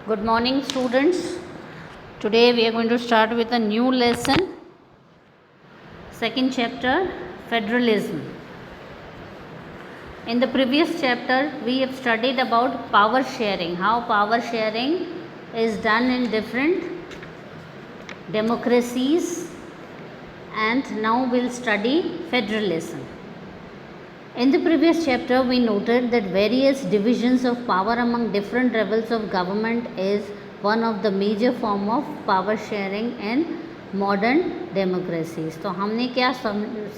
Good morning, students. Today we are going to start with a new lesson, second chapter, federalism. In the previous chapter we have studied about power sharing, how power sharing is done in different democracies, and now we'll study federalism. In the previous chapter we noted that various divisions of power among different levels of government is one of the major form of power sharing in modern democracies. तो हमने क्या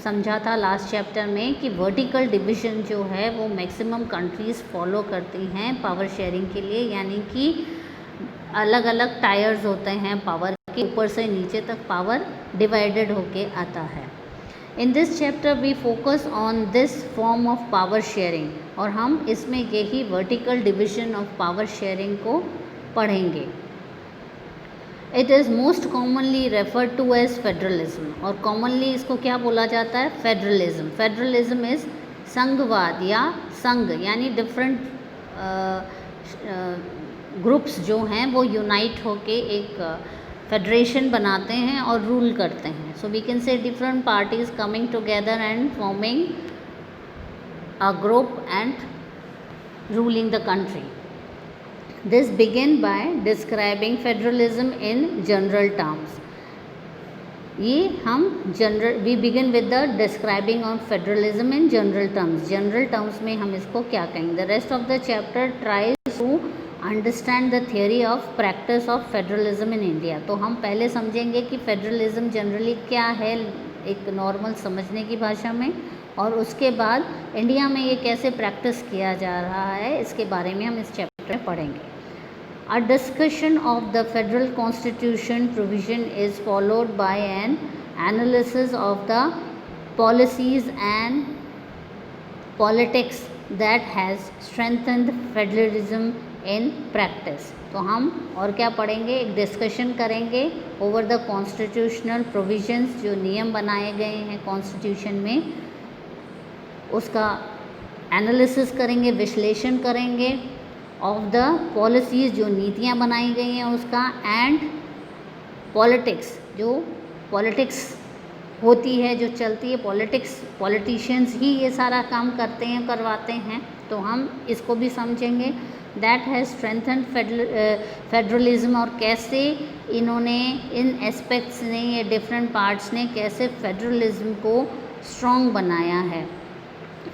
समझा था last chapter में कि vertical division जो है वो मैक्सिमम कंट्रीज़ फॉलो करती हैं पावर शेयरिंग के लिए, यानी कि अलग अलग टायर्स होते हैं पावर के, ऊपर से नीचे तक पावर डिवाइडेड होके आता है. In this chapter we focus on this form of power sharing, और हम इसमें यही vertical division of power sharing को पढ़ेंगे. It is most commonly referred to as federalism, और कॉमनली इसको क्या बोला जाता है? फेडरलिज्म. फेडरलिज्म इज़ संघवाद या संघ, यानी डिफरेंट ग्रुप्स जो हैं वो यूनाइट होके एक फेडरेशन बनाते हैं और रूल करते हैं. So we can say different parties coming together and forming a group and ruling the country. This begin by describing federalism in general terms. ये हम we begin with the describing of federalism in general terms. General terms में हम इसको क्या कहेंगे? The rest of the chapter tries to understand the theory of practice of federalism in India. तो हम पहले समझेंगे कि federalism generally क्या है एक नॉर्मल समझने की भाषा में, और उसके बाद इंडिया में ये कैसे प्रैक्टिस किया जा रहा है इसके बारे में हम इस चैप्टर में पढ़ेंगे. A discussion of the federal constitution provision is followed by an analysis of the policies and politics that has strengthened federalism in practice. तो हम और क्या पढ़ेंगे? एक डिस्कशन करेंगे ओवर द कॉन्स्टिट्यूशनल प्रोविजंस, जो नियम बनाए गए हैं कॉन्स्टिट्यूशन में, उसका एनालिसिस करेंगे, विश्लेषण करेंगे. ऑफ द पॉलिसीज़, जो नीतियाँ बनाई गई हैं उसका, एंड पॉलिटिक्स, जो पॉलिटिक्स होती है, जो चलती है पॉलिटिक्स, पॉलिटिशियंस ही ये सारा काम करते हैं, करवाते हैं. तो हम इसको भी समझेंगे. दैट हैज़ स्ट्रेंथन फेडरलिज्म, और कैसे इन्होंने इन एस्पेक्ट्स ने, ये डिफरेंट पार्ट्स ने कैसे फेडरलिज्म को स्ट्रॉन्ग बनाया है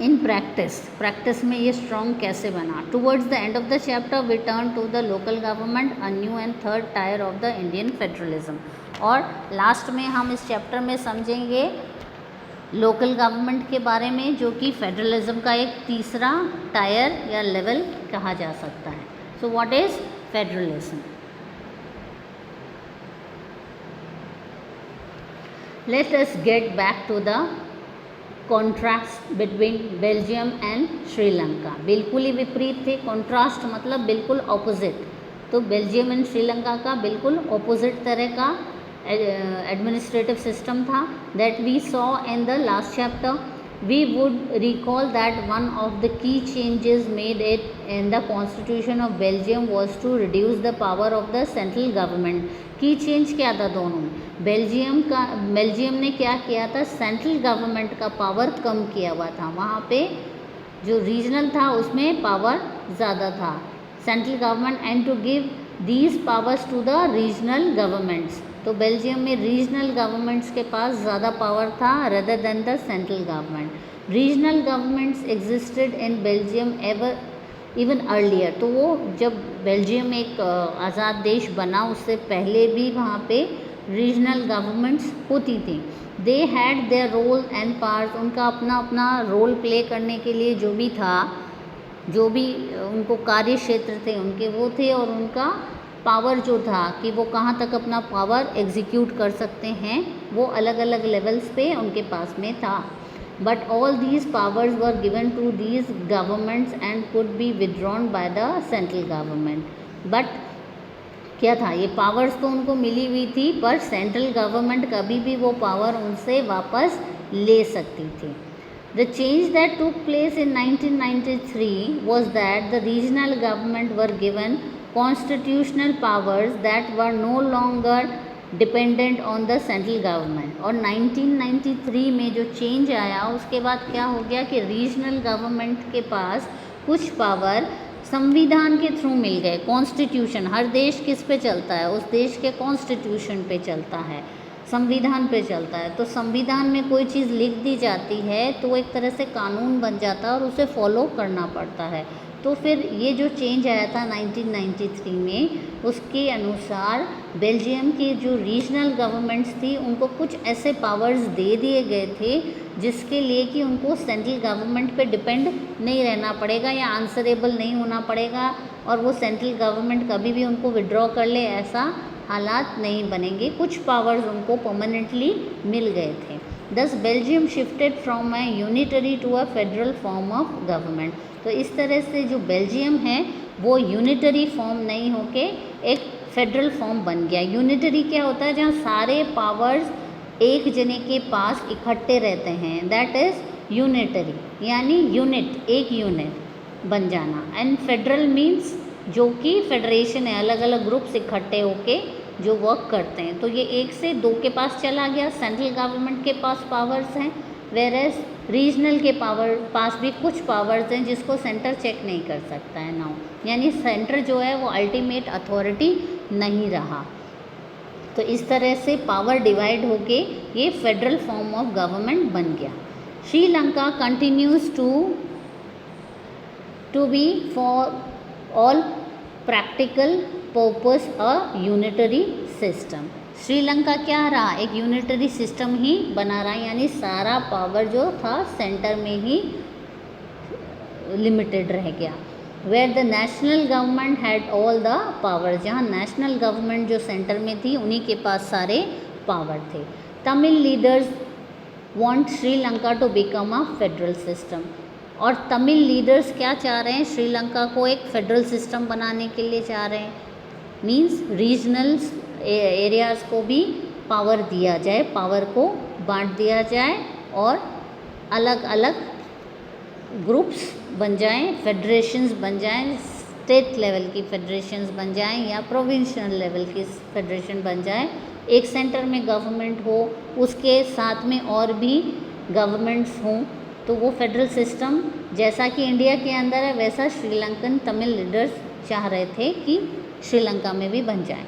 इन प्रैक्टिस में ये स्ट्रॉन्ग कैसे बना. Towards the end of the chapter we turn to the local government, a new and third tier of the Indian federalism. और लास्ट में हम इस चैप्टर में समझेंगे लोकल गवर्नमेंट के बारे में, जो कि फेडरलिज्म का एक तीसरा टायर या लेवल कहा जा सकता है. So what is federalism? Let us get back to the contrast between Belgium and Sri Lanka. बिल्कुल ही विपरीत थे. कॉन्ट्रास्ट मतलब बिल्कुल ऑपोजिट. तो बेल्जियम एंड श्रीलंका का बिल्कुल ऑपोजिट तरह का एडमिनिस्ट्रेटिव सिस्टम था. That we saw in the last chapter. We would recall that one of the key changes made it in the constitution of Belgium was to reduce the power of the central government. Key change क्या था दोनों में? Belgium ने क्या किया था? Central government का power कम किया हुआ था. वहाँ पे जो रीजनल था उसमें पावर ज़्यादा था central government, and to give these powers to the regional governments. तो बेल्जियम में रीजनल गवर्नमेंट्स के पास ज़्यादा पावर था rather than the central government. Regional governments existed in Belgium even earlier. तो वो जब बेल्जियम एक आज़ाद देश बना उससे पहले भी वहाँ पे रीजनल गवर्नमेंट्स होती थी. They had their role and part. उनका अपना अपना रोल प्ले करने के लिए जो भी था, जो भी उनको कार्य क्षेत्र थे उनके वो थे, और उनका पावर जो था कि वो कहाँ तक अपना पावर एग्जीक्यूट कर सकते हैं वो अलग अलग लेवल्स पे उनके पास में था. But all these powers were given to these governments and could be withdrawn by the central government. But क्या था? ये पावर्स तो उनको मिली हुई थी, पर सेंट्रल गवर्नमेंट कभी भी वो पावर उनसे वापस ले सकती थी. The change that took place in 1993 was that the regional government were given constitutional powers that were no longer dependent on the central government. और 1993 में जो चेंज आया उसके बाद क्या हो गया कि रीजनल गवर्नमेंट के पास कुछ पावर संविधान के थ्रू मिल गए। कॉन्स्टिट्यूशन, हर देश किस पे चलता है? उस देश के कॉन्स्टिट्यूशन पे चलता है, संविधान पे चलता है। तो संविधान में कोई चीज़ लिख दी जाती है तो एक तरह से कानून बन जाता है और उसे फॉलो करना पड़ता है। तो फिर ये जो चेंज आया था 1993 में, उसके अनुसार बेल्जियम की जो रीजनल गवर्नमेंट्स थी उनको कुछ ऐसे पावर्स दे दिए गए थे जिसके लिए कि उनको सेंट्रल गवर्नमेंट पे डिपेंड नहीं रहना पड़ेगा या आंसरेबल नहीं होना पड़ेगा, और वो सेंट्रल गवर्नमेंट कभी भी उनको विड्रॉ कर ले ऐसा हालात नहीं बनेंगे। कुछ पावर्स उनको परमानेंटली मिल गए थे। Thus Belgium shifted from a unitary to a federal form of government. तो इस तरह से जो बेल्जियम है वो यूनिटरी फॉर्म नहीं होके एक फेडरल फॉर्म बन गया। यूनिटरी क्या होता है? जहाँ सारे पावर्स एक जने के पास इकट्ठे रहते हैं, दैट इज़ यूनिटरी, यानी यूनिट, एक यूनिट बन जाना। एंड फेडरल मीन्स जो कि फेडरेशन है, अलग अलग ग्रुप्स इकट्ठे होके जो वर्क करते हैं। तो ये एक से दो के पास चला गया, सेंट्रल गवर्नमेंट के पास पावर्स हैं, वेरएस रीजनल के पास भी कुछ पावर्स हैं जिसको सेंटर चेक नहीं कर सकता है नाउ, यानी सेंटर जो है वो अल्टीमेट अथॉरिटी नहीं रहा। तो इस तरह से पावर डिवाइड होके ये फेडरल फॉर्म ऑफ गवर्नमेंट बन गया। Sri Lanka continues to be for all practical purpose a unitary system. Sri Lanka क्या रहा? एक यूनिटरी सिस्टम ही बना रहा, यानी सारा पावर जो था सेंटर में ही लिमिटेड रह गया। Where the national government had all the power, जहाँ नेशनल गवर्नमेंट जो सेंटर में थी उन्हीं के पास सारे पावर थे। Tamil leaders want Sri Lanka to become a federal system. और तमिल लीडर्स क्या चाह रहे हैं? श्रीलंका को एक फेडरल सिस्टम बनाने के लिए चाह रहे हैं। मीन्स रीजनल एरियाज़ को भी पावर दिया जाए, पावर को बांट दिया जाए और अलग अलग ग्रुप्स बन जाएं, फेडरेशंस बन जाएं, स्टेट लेवल की फेडरेशंस बन जाएं या प्रोविंशियल लेवल की फेडरेशन बन जाए। एक सेंटर में गवर्नमेंट हो, उसके साथ में और भी गवर्नमेंट्स हों, तो वो फेडरल सिस्टम जैसा कि इंडिया के अंदर है वैसा श्रीलंकन तमिल लीडर्स चाह रहे थे कि श्रीलंका में भी बन जाए।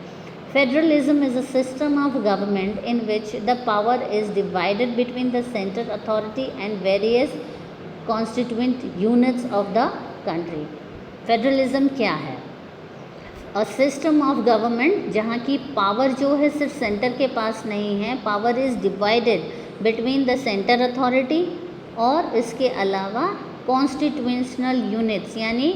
Federalism is a system of government in which the power is divided between the centre authority and various constituent units of the country. Federalism क्या है? अ सिस्टम ऑफ गवर्नमेंट जहाँ की पावर जो है सिर्फ सेंटर के पास नहीं है, power is divided between the centre authority और इसके अलावा कॉन्स्टिट्यूशनल यूनिट्स, यानी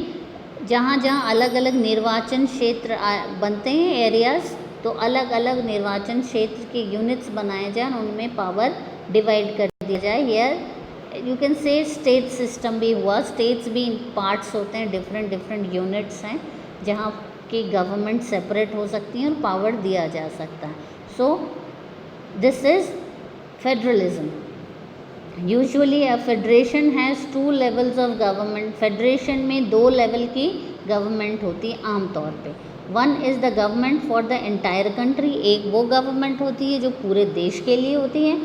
जहाँ जहाँ अलग अलग निर्वाचन क्षेत्र बनते हैं, एरियाज़, तो अलग अलग निर्वाचन क्षेत्र के यूनिट्स बनाए जाए, उनमें पावर डिवाइड कर दिया जाए। Here you can say state system भी हुआ, स्टेट्स भी पार्ट्स होते हैं, डिफरेंट यूनिट्स हैं जहाँ की गवर्नमेंट सेपरेट हो सकती हैं और पावर दिया जा सकता है। So this is federalism. Usually a federation has 2 levels of government. Federation में 2 लेवल की गवर्नमेंट होती है आमतौर पे। One is the government for the entire country, एक वो गवर्नमेंट होती है जो पूरे देश के लिए होती है,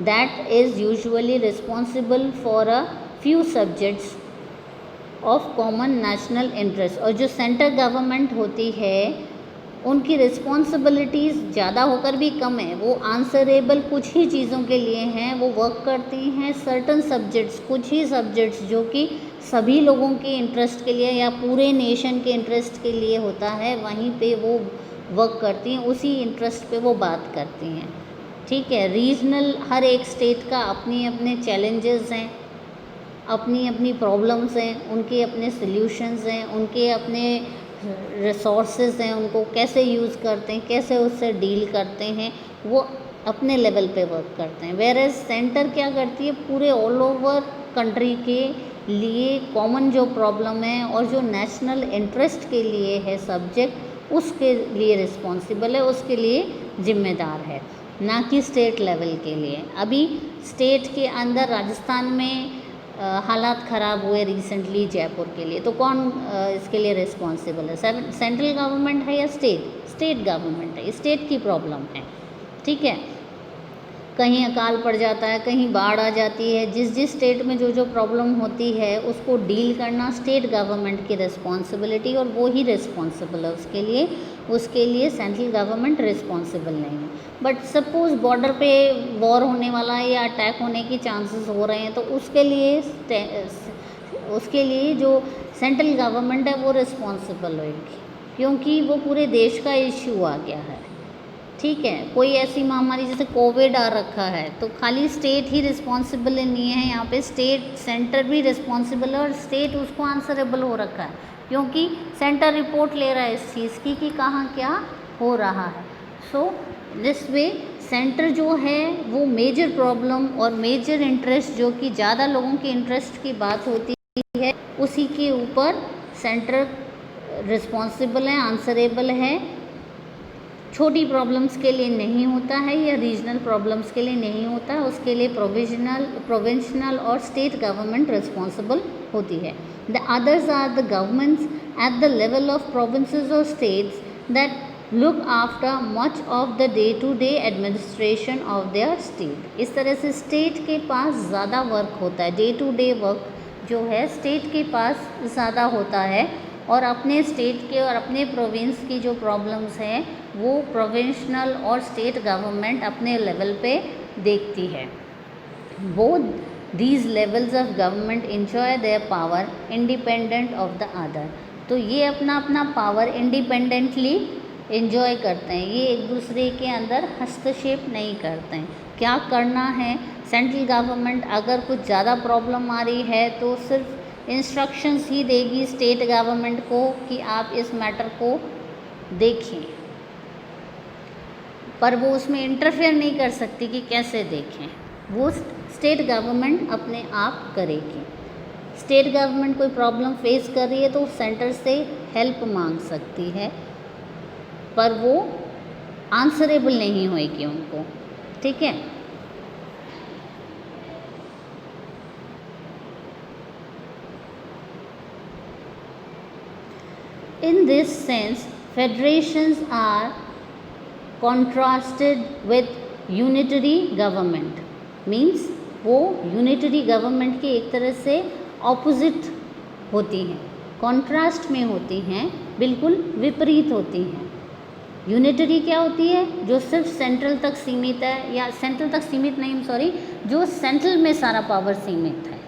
that is usually responsible for a few subjects of common national interest. और जो सेंटर गवर्नमेंट होती है उनकी रिस्पॉन्सिबिलिटीज़ ज़्यादा होकर भी कम है, वो आंसरेबल कुछ ही चीज़ों के लिए हैं, वो वर्क करती हैं सर्टन सब्जेक्ट्स, कुछ ही सब्जेक्ट्स जो कि सभी लोगों के इंटरेस्ट के लिए या पूरे नेशन के इंटरेस्ट के लिए होता है, वहीं पे वो वर्क करती हैं, उसी इंटरेस्ट पे वो बात करती हैं। ठीक है, रीजनल हर एक स्टेट का अपने अपने चैलेंजेस हैं, अपनी अपनी प्रॉब्लम्स हैं, उनके अपने सल्यूशंस हैं, उनके अपने रिसोर्सेज हैं, उनको कैसे यूज़ करते हैं, कैसे उससे डील करते हैं, वो अपने लेवल पे वर्क करते हैं। वेयर एज सेंटर क्या करती है, पूरे ऑल ओवर कंट्री के लिए कॉमन जो प्रॉब्लम है और जो नेशनल इंटरेस्ट के लिए है सब्जेक्ट, उसके लिए रिस्पॉन्सिबल है, उसके लिए जिम्मेदार है, ना कि स्टेट लेवल के लिए। अभी स्टेट के अंदर राजस्थान में हालात ख़राब हुए रिसेंटली जयपुर के लिए, तो कौन इसके लिए रिस्पॉन्सिबल है? सेंट्रल गवर्नमेंट है या स्टेट गवर्नमेंट है? स्टेट की प्रॉब्लम है, ठीक है। कहीं अकाल पड़ जाता है, कहीं बाढ़ आ जाती है, जिस जिस स्टेट में जो जो प्रॉब्लम होती है उसको डील करना स्टेट गवर्नमेंट की रिस्पॉन्सिबिलिटी, और वो ही रिस्पॉन्सिबल है उसके लिए सेंट्रल गवर्नमेंट रिस्पॉन्सिबल नहीं है। बट सपोज़ बॉर्डर पे वॉर होने वाला है या अटैक होने के चांसेस हो रहे हैं, तो उसके लिए जो सेंट्रल गवर्नमेंट है वो रिस्पॉन्सिबल होगी, क्योंकि वो पूरे देश का इश्यू आ गया है, ठीक है। कोई ऐसी महामारी जैसे कोविड आ रखा है, तो खाली स्टेट ही रिस्पॉन्सिबल नहीं है, यहाँ पे सेंटर भी रिस्पॉन्सिबल है, और स्टेट उसको आंसरेबल हो रखा है, क्योंकि सेंटर रिपोर्ट ले रहा है इस चीज़ की कि कहाँ क्या हो रहा है। सो दिस वे सेंटर जो है वो मेजर प्रॉब्लम और मेजर इंटरेस्ट, जो कि ज़्यादा लोगों के इंटरेस्ट की बात होती है, उसी के ऊपर सेंटर रिस्पॉन्सिबल है, आंसरेबल है। छोटी प्रॉब्लम्स के लिए नहीं होता है या रीजनल प्रॉब्लम्स के लिए नहीं होता है, उसके लिए प्रोविंशनल और स्टेट गवर्नमेंट रिस्पॉन्सिबल होती है। The others are the governments at the level of provinces और states that look after much of the day to day administration of their state. इस तरह से स्टेट के पास ज़्यादा वर्क होता है, डे टू डे वर्क जो है स्टेट के पास ज़्यादा होता है, और अपने स्टेट के और अपने प्रोविंस की जो प्रॉब्लम्स हैं वो प्रोविंशनल और स्टेट गवर्नमेंट अपने लेवल पे देखती है। Both these levels of government enjoy their power independent of the other. तो ये अपना अपना पावर इंडिपेंडेंटली इंजॉय करते हैं, ये एक दूसरे के अंदर हस्तक्षेप नहीं करते हैं। क्या करना है, सेंट्रल गवर्नमेंट अगर कुछ ज़्यादा प्रॉब्लम आ रही है तो सिर्फ इंस्ट्रक्शंस ही देगी स्टेट गवर्नमेंट को कि आप इस मैटर को देखें, पर वो उसमें इंटरफेयर नहीं कर सकती कि कैसे देखें, वो स्टेट गवर्नमेंट अपने आप करेगी। स्टेट गवर्नमेंट कोई प्रॉब्लम फेस कर रही है तो सेंटर से हेल्प मांग सकती है, पर वो आंसरेबल नहीं होएगी उनको, ठीक है। In this sense, federations are contrasted with unitary government. Means वो unitary government के एक तरह से opposite होती हैं, contrast में होती हैं, बिल्कुल विपरीत होती हैं। यूनिटरी क्या होती है? जो सिर्फ सेंट्रल तक सीमित है, या सेंट्रल तक सीमित नहीं, सॉरी, जो सेंट्रल में सारा पावर सीमित है,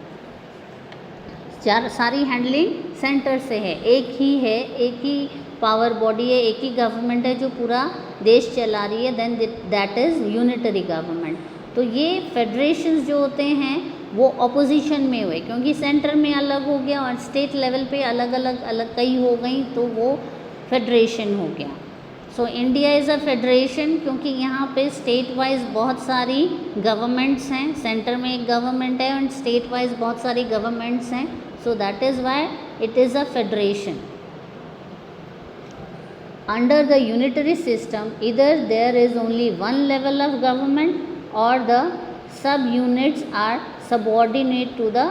सारी हैंडलिंग सेंटर से है, एक ही पावर बॉडी है, एक ही गवर्नमेंट है जो पूरा देश चला रही है, then that is unitary government. तो ये फेडरेशंस जो होते हैं वो अपोजिशन में हुए, क्योंकि सेंटर में अलग हो गया और स्टेट लेवल पे अलग अलग कई हो गई, तो वो फेडरेशन हो गया। So India is a federation, क्योंकि यहाँ पे स्टेट वाइज बहुत सारी गवर्नमेंट्स हैं, सेंटर में एक गवर्नमेंट है और स्टेट वाइज बहुत सारी गवर्नमेंट्स हैं, so that is why it is a federation. Under the unitary system, either there is only one level of government or the sub-units are subordinate to the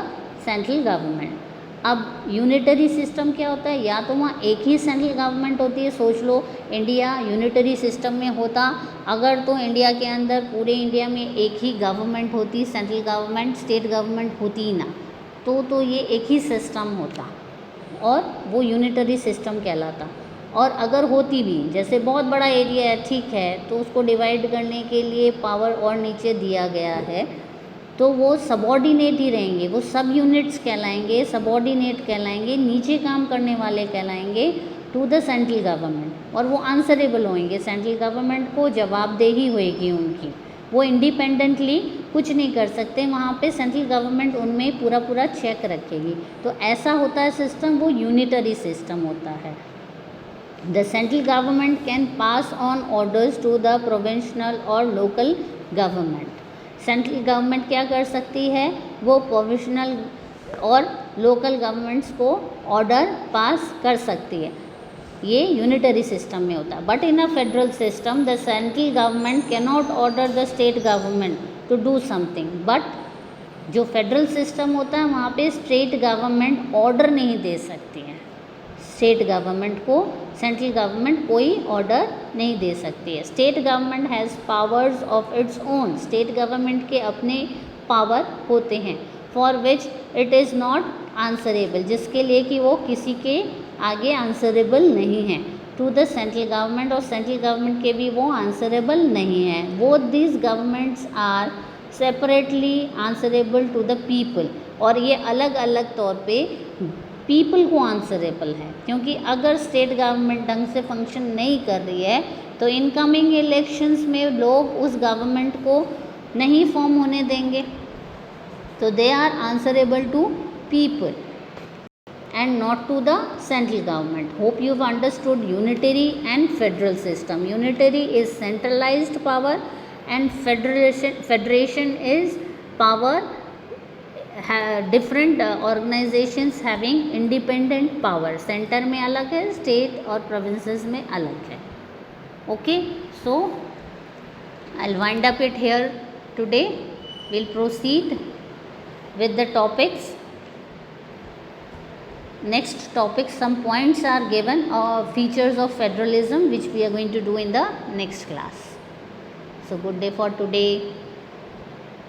central government. अब unitary system क्या होता है? या तो वहाँ एक ही central government होती है, सोच लो इंडिया यूनिटरी सिस्टम में होता, अगर तो इंडिया के अंदर पूरे इंडिया में एक ही गवर्नमेंट होती, सेंट्रल गवर्नमेंट, स्टेट गवर्नमेंट होती ही ना, तो ये एक ही सिस्टम होता और वो यूनिटरी सिस्टम कहलाता। और अगर होती भी, जैसे बहुत बड़ा एरिया है, ठीक है, तो उसको डिवाइड करने के लिए पावर और नीचे दिया गया है, तो वो सबॉर्डिनेट ही रहेंगे, वो सब यूनिट्स कहलाएंगे, सबॉर्डिनेट कहलाएंगे, नीचे काम करने वाले कहलाएंगे टू द सेंट्रल गवर्नमेंट, और वो आंसरेबल होंगे, सेंट्रल गवर्नमेंट को जवाबदेही होएगी उनकी, वो इंडिपेंडेंटली कुछ नहीं कर सकते, वहाँ पे सेंट्रल गवर्नमेंट उनमें पूरा चेक रखेगी। तो ऐसा होता है सिस्टम, वो यूनिटरी सिस्टम होता है। The central government can pass on orders to the provincial और लोकल गवर्नमेंट। सेंट्रल गवर्नमेंट क्या कर सकती है? वो प्रोविंशनल और लोकल गवर्नमेंट्स को ऑर्डर पास कर सकती है, ये यूनिटरी सिस्टम में होता है। But in a federal system the central government cannot order the state government to do something, but जो फेडरल सिस्टम होता है वहाँ पे स्टेट गवर्नमेंट ऑर्डर नहीं दे सकती है, स्टेट गवर्नमेंट को सेंट्रल गवर्नमेंट कोई ऑर्डर नहीं दे सकती है। State government has powers of its own, state government के अपने पावर होते हैं, for which it is not answerable, जिसके लिए कि वो किसी के आगे आंसरेबल नहीं है, टू द सेंट्रल गवर्नमेंट, और सेंट्रल गवर्नमेंट के भी वो आंसरेबल नहीं है। Both these governments are separately answerable to the people, और ये अलग अलग तौर पे पीपल को आंसरेबल है, क्योंकि अगर स्टेट गवर्नमेंट ढंग से फंक्शन नहीं कर रही है तो इनकमिंग इलेक्शंस में लोग उस गवर्नमेंट को नहीं फॉर्म होने देंगे, तो they are answerable to people and not to the central government. Hope you've understood unitary and federal system. Unitary is centralized power and federation is power, different organizations having independent power. Center में अलग है, state और provinces में अलग है. Okay, so I'll wind up it here today. We'll proceed with the topics. Next topic, some points are given of features of federalism, which we are going to do in the next class. So good day for today.